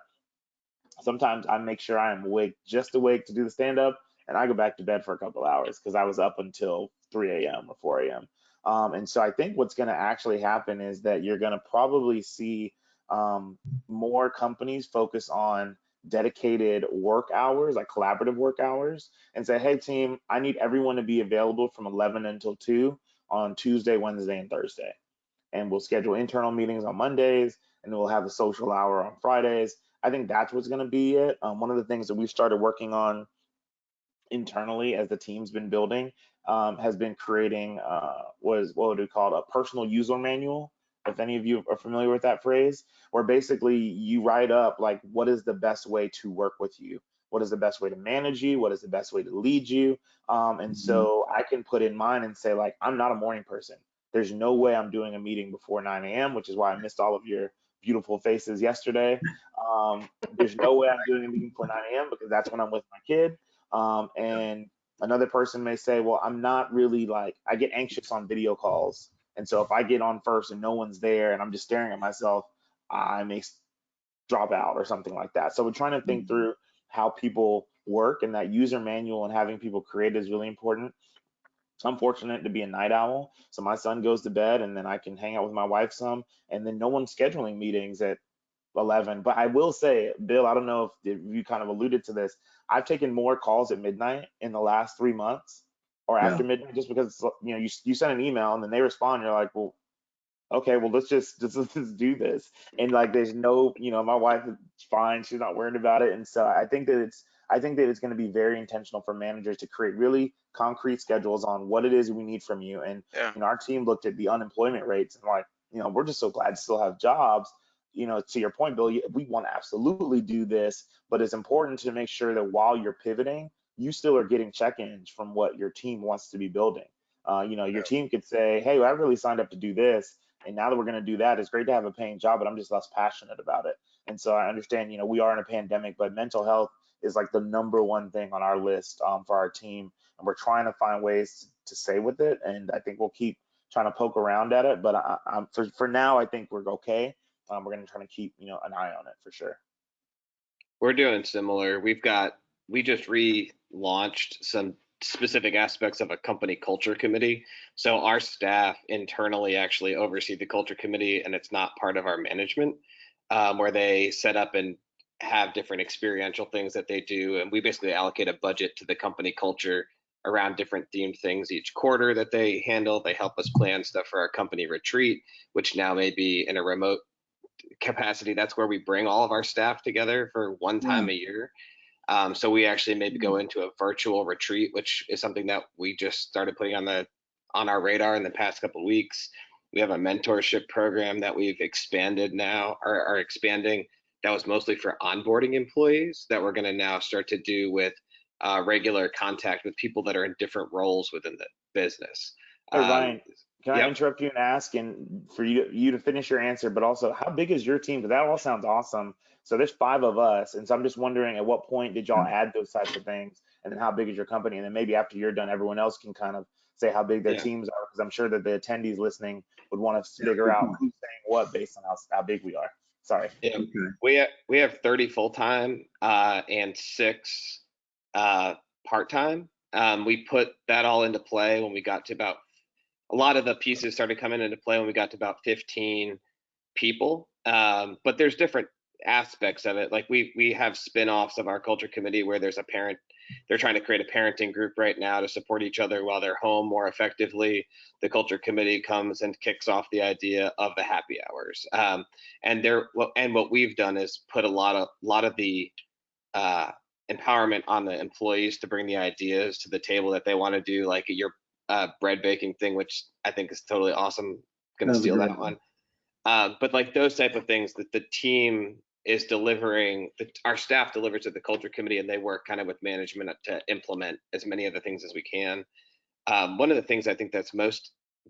sometimes I make sure I am just awake to do the stand up, and I go back to bed for a couple hours because I was up until 3 a.m. or 4 a.m. And so I think what's going to actually happen is that you're going to probably see more companies focus on dedicated work hours, like collaborative work hours, and say, hey, team, I need everyone to be available from 11 until 2 on Tuesday, Wednesday, and Thursday. And we'll schedule internal meetings on Mondays, and we'll have a social hour on Fridays. I think that's what's going to be it. One of the things that we've started working on internally as the team's been building has been creating what would we call it, a personal user manual, if any of you are familiar with that phrase, where basically you write up like what is the best way to work with you, what is the best way to manage you, what is the best way to lead you. And so I can put in mine and say, like, I'm not a morning person. There's no way I'm doing a meeting before 9 a.m., which is why I missed all of your beautiful faces yesterday. There's no way I'm doing a meeting before 9 a.m. because that's when I'm with my kid. And another person may say, well, I'm not really, like, I get anxious on video calls. And so if I get on first and no one's there and I'm just staring at myself, I may drop out or something like that. So we're trying to think through how people work, and that user manual and having people create is really important. I'm fortunate to be a night owl, so my son goes to bed and then I can hang out with my wife some, and then no one's scheduling meetings at 11. But I will say, Bill, I don't know if you kind of alluded to this. I've taken more calls at midnight in the last 3 months or Yeah. after midnight, just because, you know, you send an email and then they respond. You're like, well, okay, well, let's just do this. And like, there's no, you know, my wife is fine. She's not worried about it. And so I think that it's going to be very intentional for managers to create really concrete schedules on what it is we need from you. And, Yeah. you know, our team looked at the unemployment rates and like, you know, we're just so glad to still have jobs. You know, to your point, Bill, we want to absolutely do this, but it's important to make sure that while you're pivoting, you still are getting check-ins from what your team wants to be building. You know, your team could say, hey, I really signed up to do this, and now that we're going to do that, it's great to have a paying job, but I'm just less passionate about it. And so I understand, you know, we are in a pandemic, but mental health is like the #1 thing on our list for our team. And we're trying to find ways to stay with it. And I think we'll keep trying to poke around at it. But for now, I think we're okay. We're going to try to keep, you know, an eye on it for sure. We're doing similar. We just relaunched some specific aspects of a company culture committee. So our staff internally actually oversee the culture committee, and it's not part of our management, where they set up and have different experiential things that they do. And we basically allocate a budget to the company culture around different themed things each quarter that they handle. They help us plan stuff for our company retreat, which now may be in a remote capacity. That's where we bring all of our staff together for one time a year. So we actually maybe go into a virtual retreat, which is something that we just started putting on our radar in the past couple of weeks. We have a mentorship program that we've expanded now, or are expanding, that was mostly for onboarding employees, that we're going to now start to do with regular contact with people that are in different roles within the business. Hey, Ryan, can I Yep. interrupt you and ask, and for you to finish your answer, but also how big is your team? Because that all sounds awesome. So there's 5 of us, and so I'm just wondering, at what point did y'all add those types of things, and then how big is your company? And then maybe after you're done, everyone else can kind of say how big their Yeah. teams are, because I'm sure that the attendees listening would want to figure out who's saying what based on how big we are. Sorry. Yeah. Okay. We have 30 full-time and 6 part-time. We put that all into play when we got to about, a lot of the pieces started coming into play when we got to about 15 people. But there's different aspects of it. Like we have spin-offs of our culture committee where there's a parent, they're trying to create a parenting group right now to support each other while they're home more effectively. The culture committee comes and kicks off the idea of the happy hours. And what we've done is put a lot of the empowerment on the employees to bring the ideas to the table that they want to do, like your bread baking thing, which I think is totally awesome. Gonna steal that one. But like those type of things that the team is delivering, our staff delivers to the culture committee, and they work kind of with management to implement as many of the things as we can. One of the things I think that's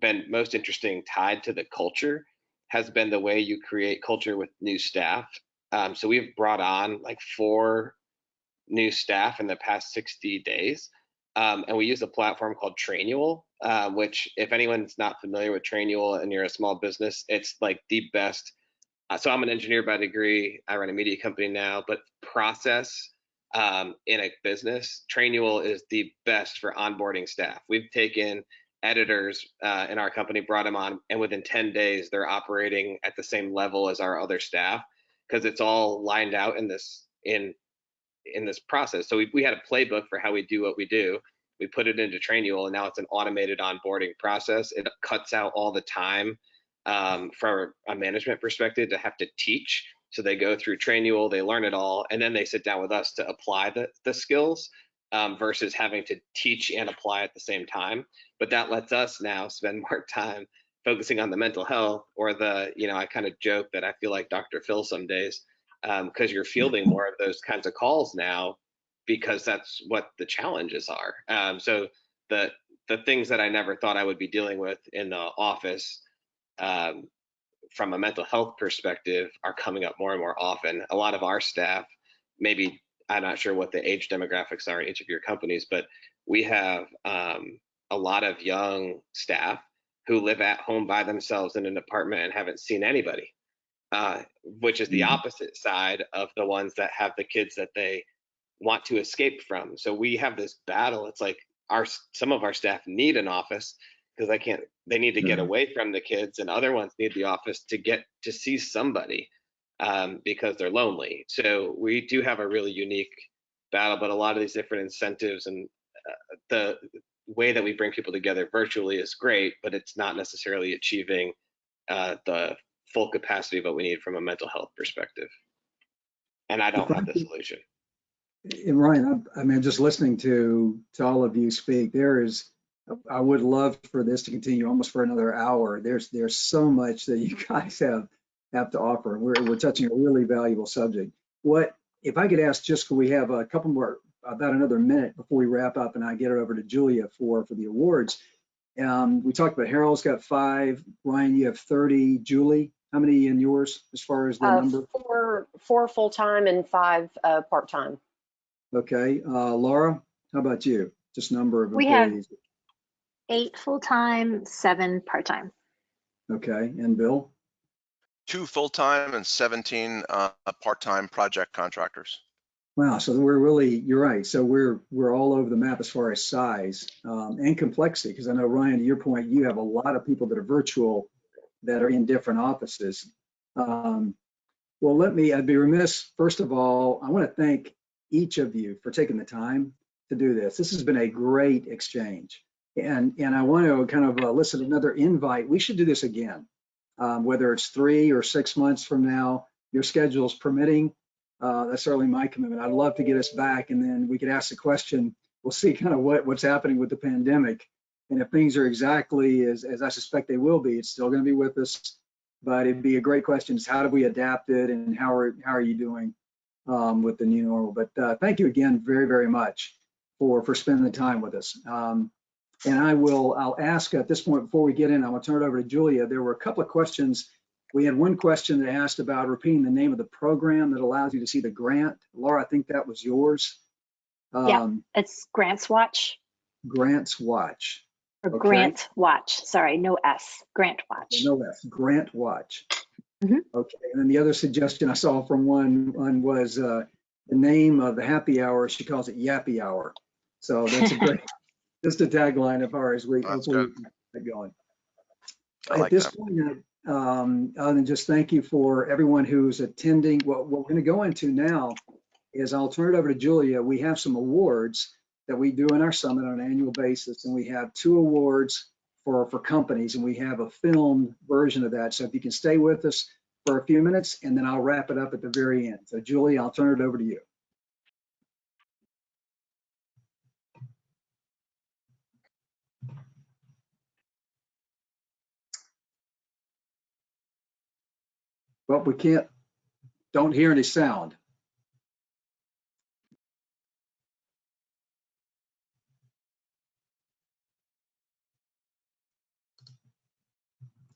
been most interesting tied to the culture has been the way you create culture with new staff. So we've brought on like 4 new staff in the past 60 days. And we use a platform called Trainual, which, if anyone's not familiar with Trainual and you're a small business, it's like the best. So I'm an engineer by degree. I run a media company now, but process in a business, Trainual is the best for onboarding staff. We've taken editors in our company, brought them on, and within 10 days, they're operating at the same level as our other staff, because it's all lined out in this process. So we had a playbook for how we do what we do. We put it into Trainual, and now it's an automated onboarding process. It cuts out all the time from a management perspective to have to teach. So they go through Trainual, they learn it all, and then they sit down with us to apply the skills versus having to teach and apply at the same time. But that lets us now spend more time focusing on the mental health, or I kind of joke that I feel like Dr. Phil some days, because you're fielding more of those kinds of calls now, because that's what the challenges are. So the things that I never thought I would be dealing with in the office from a mental health perspective are coming up more and more often. A lot of our staff, maybe, I'm not sure what the age demographics are in each of your companies, but we have a lot of young staff who live at home by themselves in an apartment and haven't seen anybody. Which is the opposite side of the ones that have the kids that they want to escape from. So we have this battle. It's like some of our staff need an office because they need to get away from the kids, and other ones need the office to get to see somebody. because they're lonely. So we do have a really unique battle, but a lot of these different incentives and the way that we bring people together virtually is great, but it's not necessarily achieving the full capacity of what we need from a mental health perspective. And I don't have the solution. And Ryan, I mean, just listening to all of you speak, I would love for this to continue almost for another hour. There's so much that you guys have to offer. We're touching a really valuable subject. What, if I could ask, just could we have a couple more, about another minute before we wrap up, and I get it over to Julia for the awards. We talked about Harold's got 5, Ryan, you have 30, Julie, how many in yours as far as the number? 4 full-time and 5 part-time. Okay, Laura, how about you? Just number of We have employees. 8 full-time, 7 part-time. Okay, and Bill? 2 full-time and 17 part-time project contractors. Wow, so we're really, you're right. So we're all over the map as far as size and complexity, because I know, Ryan, to your point, you have a lot of people that are virtual that are in different offices. Well, I'd be remiss, first of all, I want to thank each of you for taking the time to do this. This has been a great exchange. And I want to kind of elicit another invite. We should do this again, whether it's 3 or 6 months from now, your schedule's permitting. That's certainly my commitment. I'd love to get us back, and then we could ask the question. We'll see kind of what's happening with the pandemic. And if things are exactly as I suspect they will be, it's still going to be with us. But it'd be a great question is how do we adapt it, and how are you doing with the new normal? But thank you again very, very much for spending the time with us. And I'll ask at this point, before we get in, I want to turn it over to Julia. There were a couple of questions. We had one question that asked about repeating the name of the program that allows you to see the grant. Laura, I think that was yours. Yeah, it's Grants Watch. Grants Watch. Or Okay. Grant Watch, sorry, no S, Grant Watch. No S, Grant Watch. Mm-hmm. Okay, and then the other suggestion I saw from one was the name of the happy hour, she calls it Yappy Hour. So that's a great, just a tagline of ours. That's good. Get going. I like At this that. point, other than just thank you for everyone who's attending. What we're going to go into now is I'll turn it over to Julia. We have some awards that we do in our summit on an annual basis, and we have 2 awards for companies, and we have a filmed version of that. So if you can stay with us for a few minutes, and then I'll wrap it up at the very end. So Julia, I'll turn it over to you. Well, we don't hear any sound.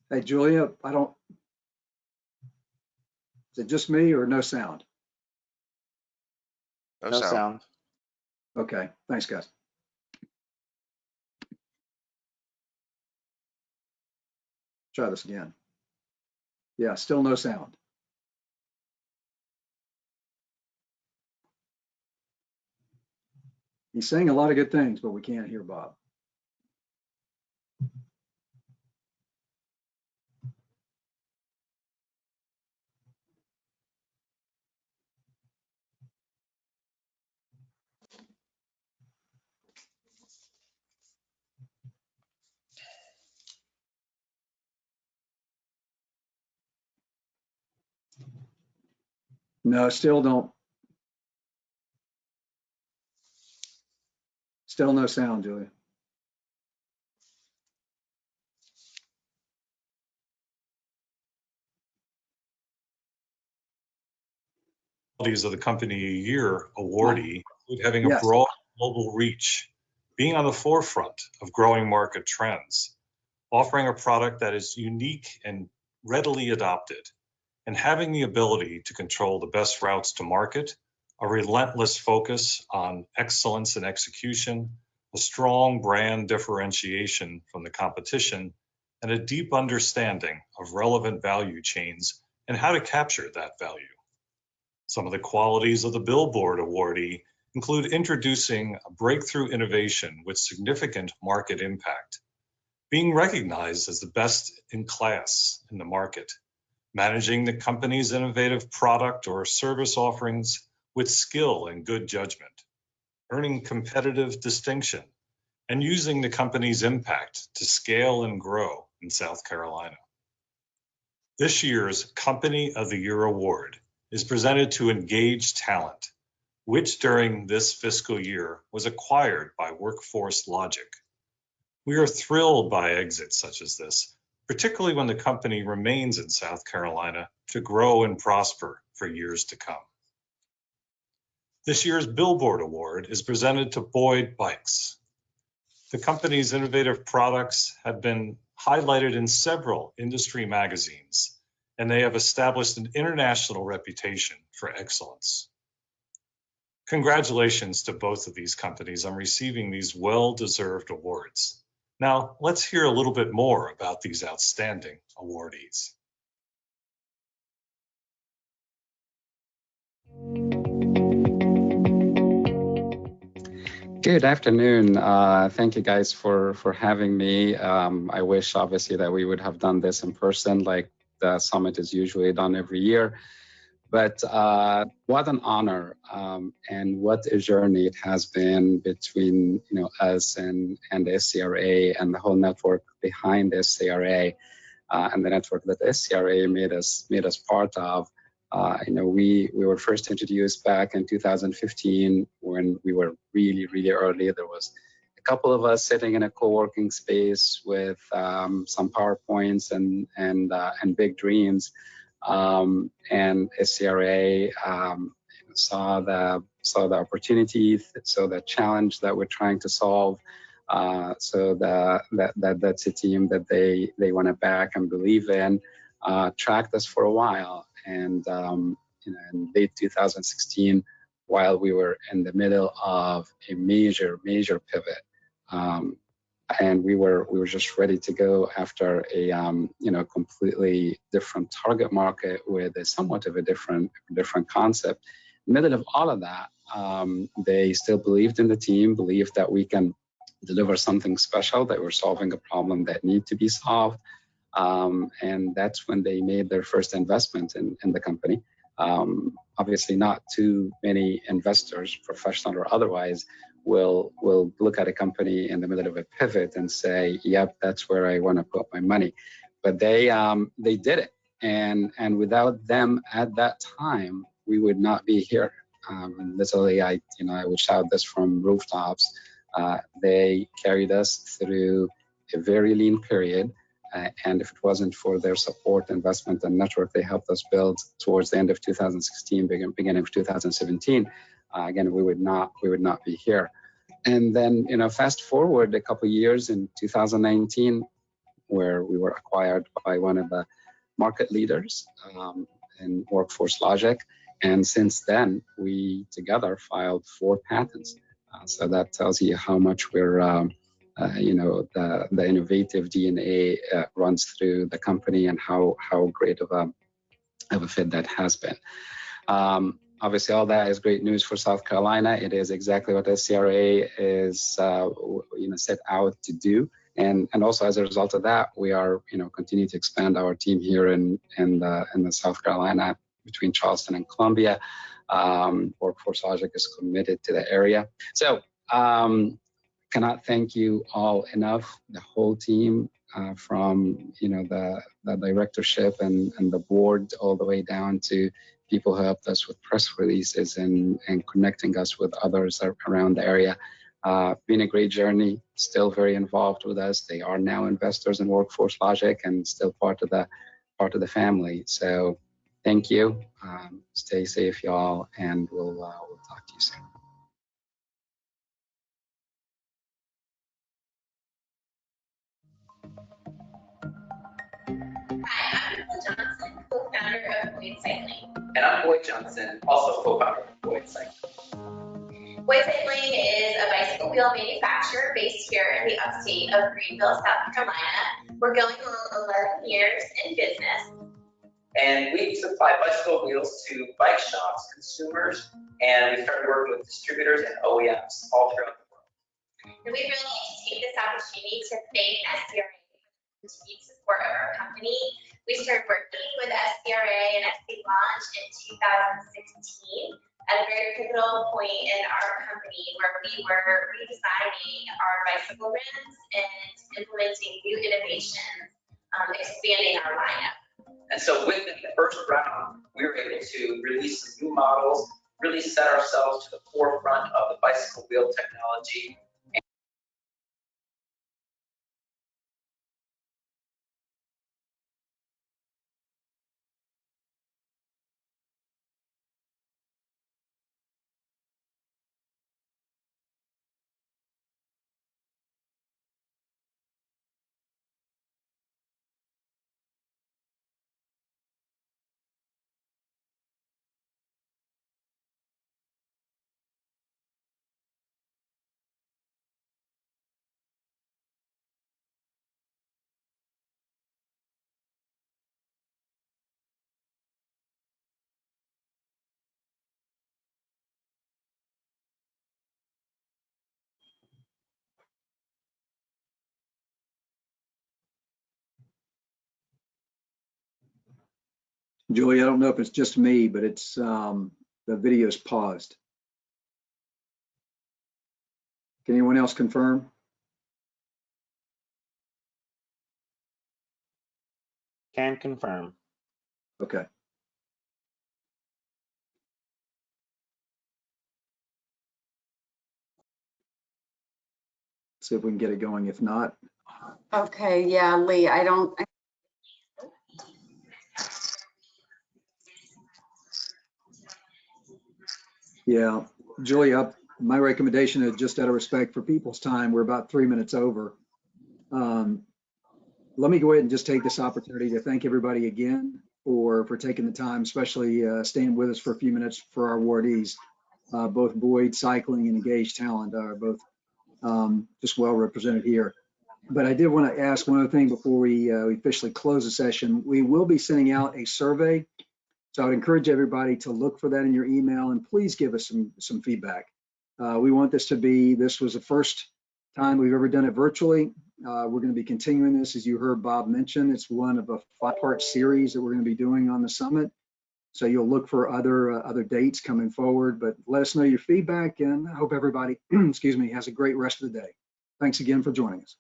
Hey, Julia, is it just me or no sound? No sound. Okay, thanks, guys. Try this again. Yeah, still no sound. He's saying a lot of good things, but we can't hear Bob. No, still no sound, Julia. Qualities of the Company Year awardee include having a Yes. broad global reach, being on the forefront of growing market trends, offering a product that is unique and readily adopted, and having the ability to control the best routes to market, a relentless focus on excellence and execution, a strong brand differentiation from the competition, and a deep understanding of relevant value chains and how to capture that value. Some of the qualities of the Billboard awardee include introducing a breakthrough innovation with significant market impact, being recognized as the best in class in the market, managing the company's innovative product or service offerings with skill and good judgment, earning competitive distinction, and using the company's impact to scale and grow in South Carolina. This year's Company of the Year award is presented to Engaged Talent, which during this fiscal year was acquired by Workforce Logic. We are thrilled by exits such as this, particularly when the company remains in South Carolina to grow and prosper for years to come. This year's Billboard Award is presented to Boyd Bikes. The company's innovative products have been highlighted in several industry magazines, and they have established an international reputation for excellence. Congratulations to both of these companies on receiving these well-deserved awards. Now, let's hear a little bit more about these outstanding awardees. Good afternoon. Thank you guys for having me. I wish obviously that we would have done this in person like the summit is usually done every year. But what an honor and what a journey it has been between us and the SCRA and the whole network behind the SCRA and the network that the SCRA made us part of. We were first introduced back in 2015 when we were really early. There was a couple of us sitting in a co-working space with some PowerPoints and big dreams. And SCRA saw the opportunity, saw the challenge that we're trying to solve. So that's a team that they want to back and believe in. Tracked us for a while, and in late 2016, while we were in the middle of a major pivot. And we were just ready to go after a completely different target market with a somewhat of a different concept. In the middle of all of that, they still believed in the team, believed that we can deliver something special, that we're solving a problem that need to be solved. And that's when they made their first investment in the company. Obviously, not too many investors, professional or otherwise, will look at a company in the middle of a pivot and say, "Yep, that's where I want to put my money." But they did it, and without them at that time, we would not be here. And literally, I would shout this from rooftops. They carried us through a very lean period. And if it wasn't for their support, investment, and network they helped us build towards the end of 2016, beginning of 2017, again, we would not be here. And then, fast forward a couple of years in 2019, where we were acquired by one of the market leaders in Workforce Logic. And since then, we together filed 4 patents. So that tells you how much we're the innovative DNA runs through the company and how great of a fit that has been. Obviously, all that is great news for South Carolina. It is exactly what SCRA is set out to do. And also as a result of that, we are continue to expand our team here in the South Carolina between Charleston and Columbia. Workforce Logic is committed to the area. So cannot thank you all enough, the whole team, from the directorship and the board all the way down to people who helped us with press releases and connecting us with others around the area. Been a great journey, still very involved with us. They are now investors in Workforce Logic and still part of the family. So thank you. Stay safe, y'all, and we'll talk to you soon. Hi, I'm Nicole Johnson, co-founder of Boyd Cycling. And I'm Boyd Johnson, also co-founder of Boyd Cycling. Boyd Cycling is a bicycle wheel manufacturer based here in the upstate of Greenville, South Carolina. We're going on 11 years in business. And we supply bicycle wheels to bike shops, consumers, and we started working with distributors and OEMs all throughout the world. And we'd really like to take this opportunity to thank SCRA for the continued support of our company. We started working with SCRA SCRA and SC launch in 2016 at a very pivotal point in our company where we were redesigning our bicycle rims and implementing new innovations, expanding our lineup. And so within the first round, we were able to release some new models, really set ourselves to the forefront of the bicycle wheel technology. Julie, I don't know if it's just me, but it's the video's paused. Can anyone else confirm? Can confirm. Okay. See if we can get it going. If not, Okay, yeah, Lee, I don't, yeah, Julie, my recommendation is just out of respect for people's time, we're about 3 minutes over. Let me go ahead and just take this opportunity to thank everybody again for taking the time, especially staying with us for a few minutes for our awardees. Both Boyd Cycling and Engaged Talent are both just well represented here. But I did want to ask one other thing before we officially close the session. We will be sending out a survey. So I would encourage everybody to look for that in your email and please give us some feedback. We want this was the first time we've ever done it virtually. We're going to be continuing this, as you heard Bob mention. It's one of a 5-part series that we're going to be doing on the summit. So you'll look for other dates coming forward, but let us know your feedback, and I hope everybody, excuse me, has a great rest of the day. Thanks again for joining us.